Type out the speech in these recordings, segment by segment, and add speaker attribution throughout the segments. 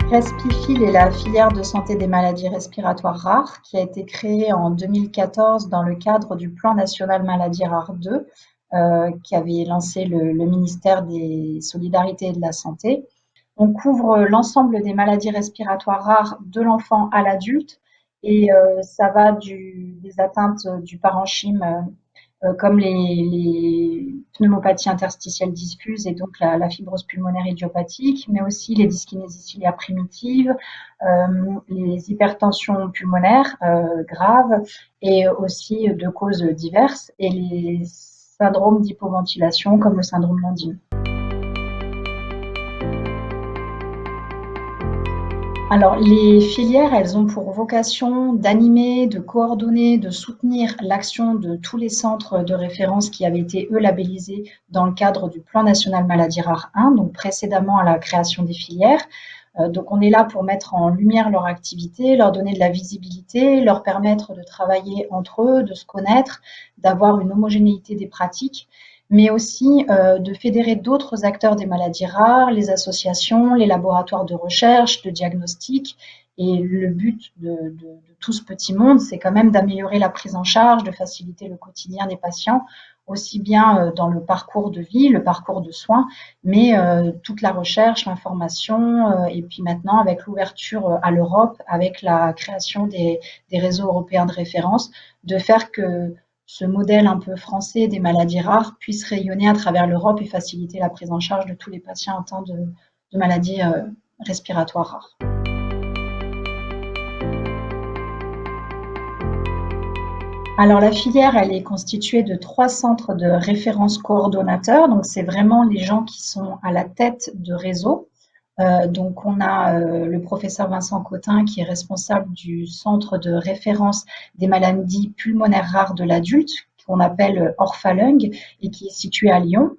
Speaker 1: Respifil est la filière de santé des maladies respiratoires rares qui a été créée en 2014 dans le cadre du Plan national maladies rares 2, qui avait lancé le ministère des Solidarités et de la Santé. On couvre l'ensemble des maladies respiratoires rares de l'enfant à l'adulte et ça va des atteintes du parenchyme comme les pneumopathies interstitielles diffuses et donc la fibrose pulmonaire idiopathique, mais aussi les dyskinésies ciliaires primitives, les hypertensions pulmonaires graves et aussi de causes diverses, et les syndromes d'hypoventilation comme le syndrome Landin. Alors, les filières, elles ont pour vocation d'animer, de coordonner, de soutenir l'action de tous les centres de référence qui avaient été, eux, labellisés dans le cadre du Plan national maladies rares 1, donc précédemment à la création des filières. Donc, on est là pour mettre en lumière leur activité, leur donner de la visibilité, leur permettre de travailler entre eux, de se connaître, d'avoir une homogénéité des pratiques, mais aussi de fédérer d'autres acteurs des maladies rares, les associations, les laboratoires de recherche, de diagnostic. Et le but de tout ce petit monde, c'est quand même d'améliorer la prise en charge, de faciliter le quotidien des patients, aussi bien dans le parcours de vie, le parcours de soins, mais toute la recherche, l'information, et puis maintenant avec l'ouverture à l'Europe, avec la création des réseaux européens de référence, de faire que ce modèle un peu français des maladies rares puisse rayonner à travers l'Europe et faciliter la prise en charge de tous les patients atteints de maladies respiratoires rares. Alors la filière, elle est constituée de 3 centres de référence coordonnateurs, donc c'est vraiment les gens qui sont à la tête de réseau. Donc on a le professeur Vincent Cotin qui est responsable du centre de référence des maladies pulmonaires rares de l'adulte, qu'on appelle Orphalung et qui est situé à Lyon.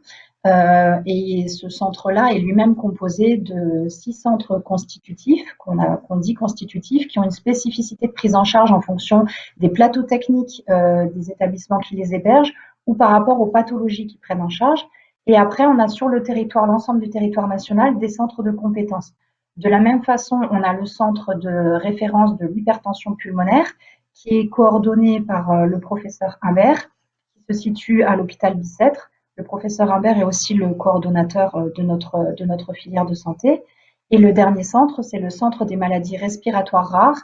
Speaker 1: Et ce centre-là est lui-même composé de 6 centres constitutifs, qu'on dit constitutifs, qui ont une spécificité de prise en charge en fonction des plateaux techniques des établissements qui les hébergent ou par rapport aux pathologies qu'ils prennent en charge. Et après, on a sur le territoire, l'ensemble du territoire national, des centres de compétences. De la même façon, on a le centre de référence de l'hypertension pulmonaire qui est coordonné par le professeur Imbert, qui se situe à l'hôpital Bicêtre. Le professeur Imbert est aussi le coordonnateur de notre filière de santé. Et le dernier centre, c'est le centre des maladies respiratoires rares,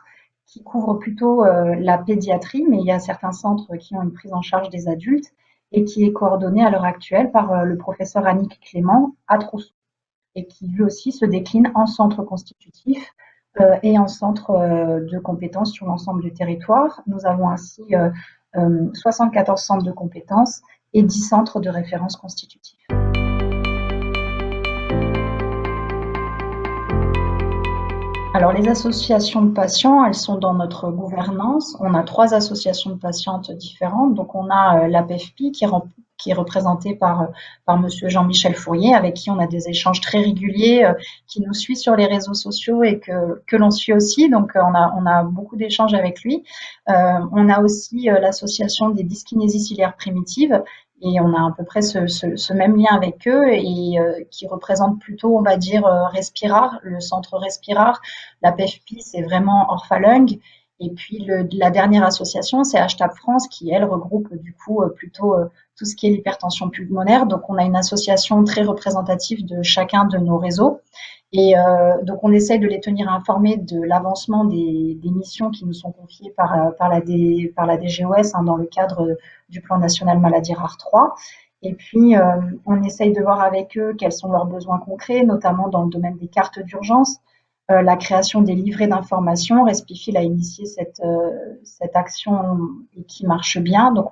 Speaker 1: qui couvre plutôt la pédiatrie, mais il y a certains centres qui ont une prise en charge des adultes et qui est coordonné à l'heure actuelle par le professeur Annick Clément à Trousseau et qui lui aussi se décline en centre constitutif et en centre de compétences sur l'ensemble du territoire. Nous avons ainsi 74 centres de compétences et 10 centres de référence constitutifs. Alors, les associations de patients, elles sont dans notre gouvernance. On a 3 associations de patientes différentes. Donc, on a l'APFPI qui est représentée par monsieur Jean-Michel Fourier, avec qui on a des échanges très réguliers, qui nous suit sur les réseaux sociaux et que l'on suit aussi. Donc, on a beaucoup d'échanges avec lui. On a aussi l'association des dyskinésies ciliaires primitives, et on a à peu près ce même lien avec eux et qui représente plutôt, on va dire, Respirar, le centre Respirar. La PFP, c'est vraiment Orphalung. Et puis la dernière association, c'est HTAP France qui, elle, regroupe du coup plutôt tout ce qui est l'hypertension pulmonaire. Donc, on a une association très représentative de chacun de nos réseaux. Et donc, on essaye de les tenir informés de l'avancement des missions qui nous sont confiées par la DGOS dans le cadre du Plan national maladies rares 3. Et puis, on essaye de voir avec eux quels sont leurs besoins concrets, notamment dans le domaine des cartes d'urgence, la création des livrets d'information. Respifil a initié cette action qui marche bien. Donc,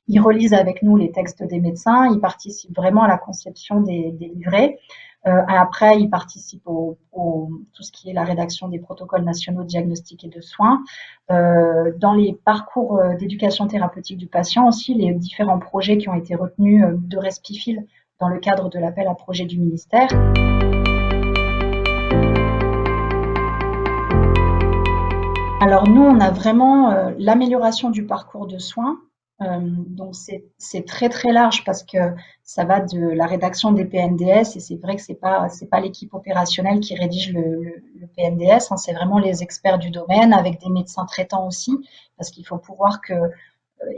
Speaker 1: ils relisent avec nous les textes des médecins. Ils participent vraiment à la conception des livrets. Après, ils participent tout ce qui est la rédaction des protocoles nationaux de diagnostic et de soins. Dans les parcours d'éducation thérapeutique du patient aussi, les différents projets qui ont été retenus de Respifil dans le cadre de l'appel à projet du ministère. Alors nous, on a vraiment l'amélioration du parcours de soins Donc c'est très très large parce que ça va de la rédaction des PNDS et c'est vrai que c'est pas l'équipe opérationnelle qui rédige le PNDS, hein, c'est vraiment les experts du domaine avec des médecins traitants aussi parce qu'il faut pouvoir que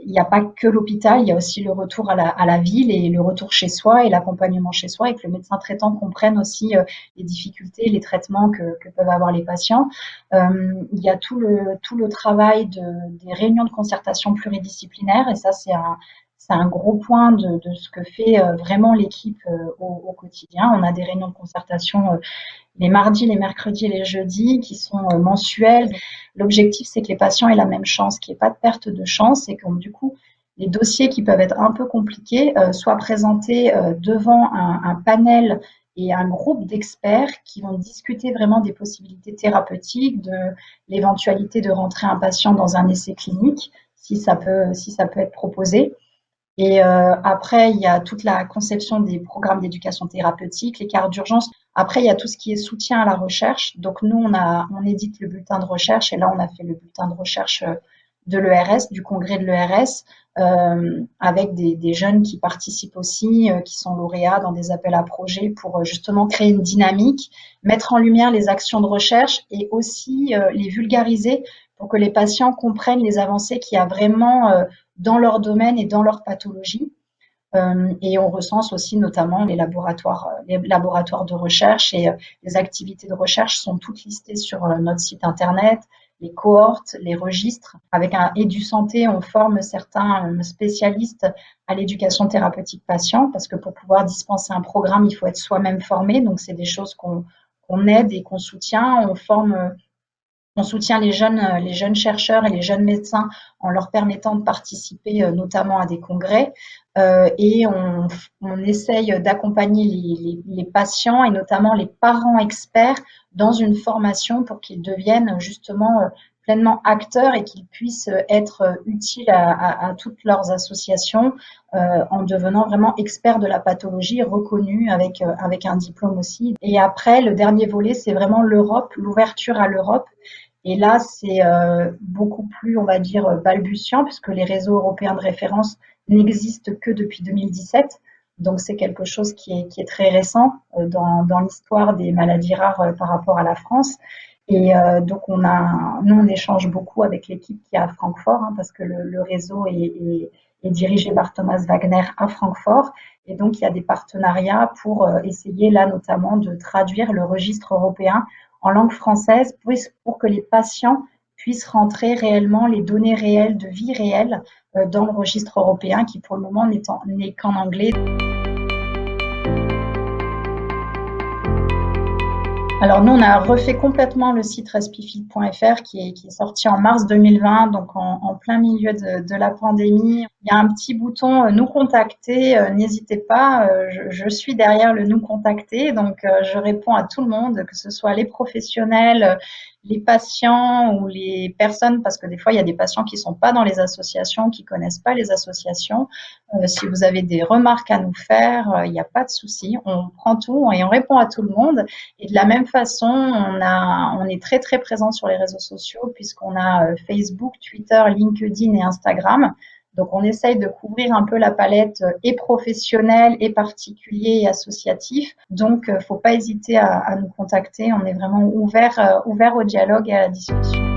Speaker 1: il n'y a pas que l'hôpital, il y a aussi le retour à la ville et le retour chez soi et l'accompagnement chez soi et que le médecin traitant comprenne aussi les difficultés, les traitements que peuvent avoir les patients. Il y a tout le travail des réunions de concertation pluridisciplinaire et ça, c'est un gros point de ce que fait vraiment l'équipe au quotidien. On a des réunions de concertation les mardis, les mercredis et les jeudis qui sont mensuels. L'objectif, c'est que les patients aient la même chance, qu'il n'y ait pas de perte de chance et que du coup, les dossiers qui peuvent être un peu compliqués soient présentés devant un panel et un groupe d'experts qui vont discuter vraiment des possibilités thérapeutiques, de l'éventualité de rentrer un patient dans un essai clinique, si ça peut être proposé. Et après, il y a toute la conception des programmes d'éducation thérapeutique, les cartes d'urgence. Après, il y a tout ce qui est soutien à la recherche. Donc nous, on édite le bulletin de recherche et là, on a fait le bulletin de recherche de l'ERS, du congrès de l'ERS, avec des jeunes qui participent aussi, qui sont lauréats dans des appels à projets pour justement créer une dynamique, mettre en lumière les actions de recherche et aussi les vulgariser pour que les patients comprennent les avancées qu'il y a vraiment dans leur domaine et dans leur pathologie. Et on recense aussi notamment les laboratoires de recherche et les activités de recherche sont toutes listées sur notre site internet, les cohortes, les registres. Avec un Edu Santé, on forme certains spécialistes à l'éducation thérapeutique patient parce que pour pouvoir dispenser un programme, il faut être soi-même formé. Donc, c'est des choses qu'on aide et qu'on soutient. On soutient les jeunes chercheurs et les jeunes médecins en leur permettant de participer notamment à des congrès et on essaye d'accompagner les patients et notamment les parents experts dans une formation pour qu'ils deviennent justement pleinement acteurs et qu'ils puissent être utiles à toutes leurs associations en devenant vraiment experts de la pathologie reconnus avec un diplôme aussi. Et après, le dernier volet, c'est vraiment l'Europe, l'ouverture à l'Europe. Et là, c'est beaucoup plus, on va dire, balbutiant, puisque les réseaux européens de référence n'existent que depuis 2017. Donc, c'est quelque chose qui est très récent dans l'histoire des maladies rares par rapport à la France. Et donc, nous, on échange beaucoup avec l'équipe qui est à Francfort, hein, parce que le réseau est dirigé par Thomas Wagner à Francfort. Et donc, il y a des partenariats pour essayer, là, notamment, de traduire le registre européen en langue française pour que les patients puissent rentrer réellement les données réelles de vie réelle dans le registre européen qui pour le moment n'est qu'en anglais. Alors nous, on a refait complètement le site respifit.fr qui est sorti en mars 2020, donc en plein milieu de la pandémie. Il y a un petit bouton nous contacter, n'hésitez pas, je suis derrière le nous contacter, donc je réponds à tout le monde, que ce soit les professionnels, les patients ou les personnes, parce que des fois il y a des patients qui sont pas dans les associations, qui connaissent pas les associations. Si vous avez des remarques à nous faire, il n'y a pas de souci, on prend tout et on répond à tout le monde. Et de la même façon, on est très très présent sur les réseaux sociaux puisqu'on a Facebook, Twitter, LinkedIn et Instagram. Donc, on essaye de couvrir un peu la palette et professionnelle et particulier et associatif. Donc, faut pas hésiter à nous contacter. On est vraiment ouvert au dialogue et à la discussion.